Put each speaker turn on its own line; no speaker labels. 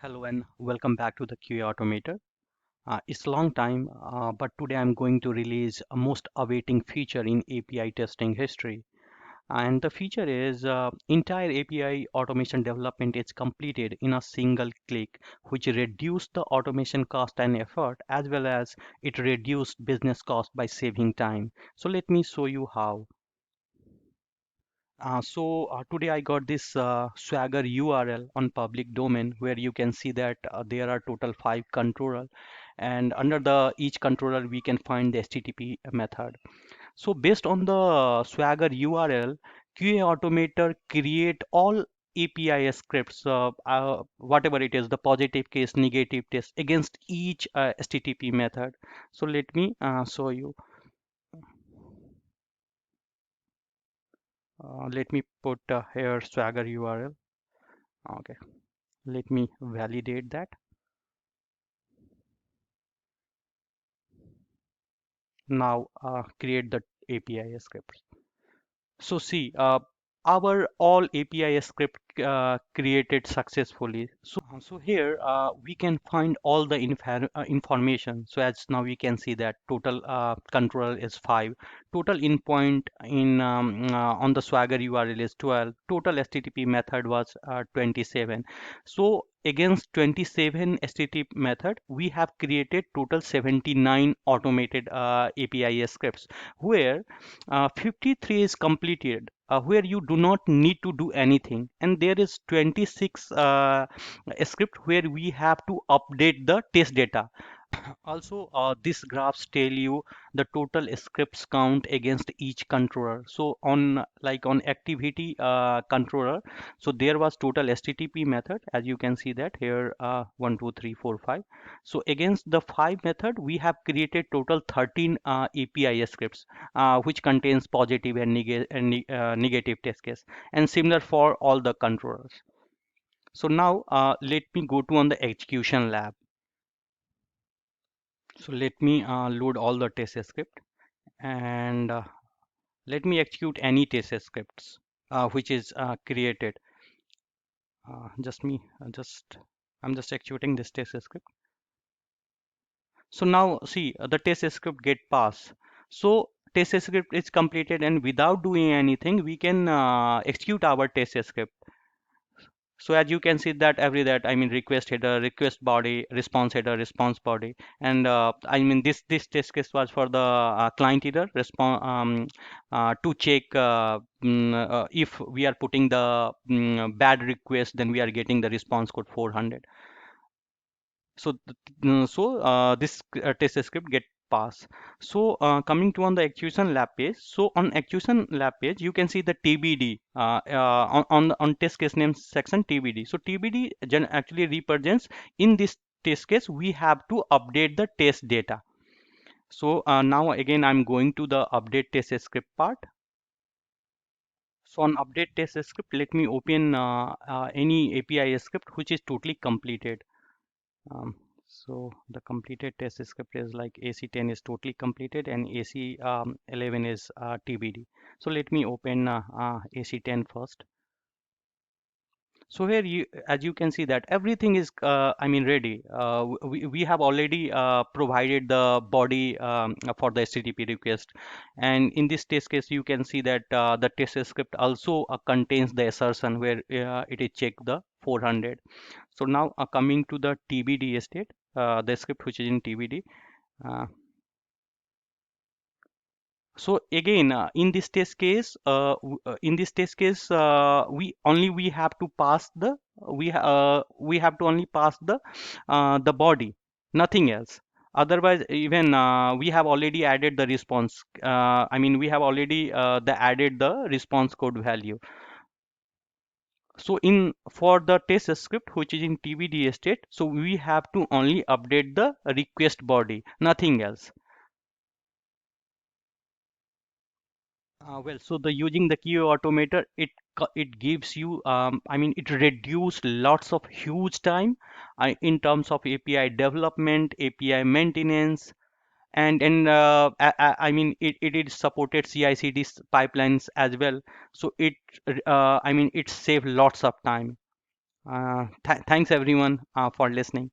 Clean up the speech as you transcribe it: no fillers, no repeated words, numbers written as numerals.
Hello and welcome back to the QA Automator. It's a long time, but today I'm going to release a most awaiting feature in API testing history. And the feature is entire API automation development is completed in a single click, which reduced the automation cost and effort, as well as it reduced business cost by saving time. So let me show you how. Today I got this Swagger URL on public domain where you can see that there are total five controller, and under the each controller we can find the HTTP method. So based on the Swagger URL, QA Automator create all API scripts, whatever it is, the positive case, negative test against each HTTP method. So let me show you. Let me put here Swagger URL. Okay. Let me validate that. Now create the API script. So see, our all API script created successfully. So here we can find all the information. So as now we can see that total controller is 5. Total endpoint in on the Swagger URL is 12. Total HTTP method was 27. So against 27 HTTP method, we have created total 79 automated API scripts where 53 is completed, where you do not need to do anything, and there is 26 script where we have to update the test data. Also, these graphs tell you the total scripts count against each controller. So on like on activity controller, so there was total HTTP method, as you can see that here 1, 2, 3, 4, 5. So against the 5 method, we have created total 13 API scripts, which contains positive and negative test case, and similar for all the controllers. So now let me go to on the execution lab. So let me load all the test script and let me execute any test scripts which is created. Just me, I'm just executing this test script. So now see the test script get passed. So test script is completed, and without doing anything, we can execute our test script. So as you can see that I mean request header, request body, response header, response body, and I mean this test case was for the client header response to check if we are putting the bad request, then we are getting the response code 400. So this test script get pass. So coming to on the execution lab page. So on execution lab page, you can see the TBD on test case name section TBD. So TBD actually represents in this test case we have to update the test data. So now again I'm going to the update test script part. So on update test script, let me open any API script which is totally completed. Um, so the completed test script is like AC10 is totally completed and AC11 is TBD. So let me open AC10 first. So here you, as you can see that everything is, I mean, ready. We have already provided the body for the HTTP request. And in this test case, you can see that the test script also contains the assertion where it is check the 400. So now coming to the TBD state, the script which is in TBD. Uh, so again, in this test case, we have to pass the we have to only pass the body, nothing else. Otherwise, even we have already added the response. I mean, we have already added the response code value. So in for the test script which is in TBD state, so we have to only update the request body, nothing else. Well, so the using the QA automator, it gives you, I mean, it reduce lots of huge time in terms of API development, API maintenance, and I mean, it is supported CI/CD pipelines as well. So it, I mean, it save lots of time. Thanks everyone for listening.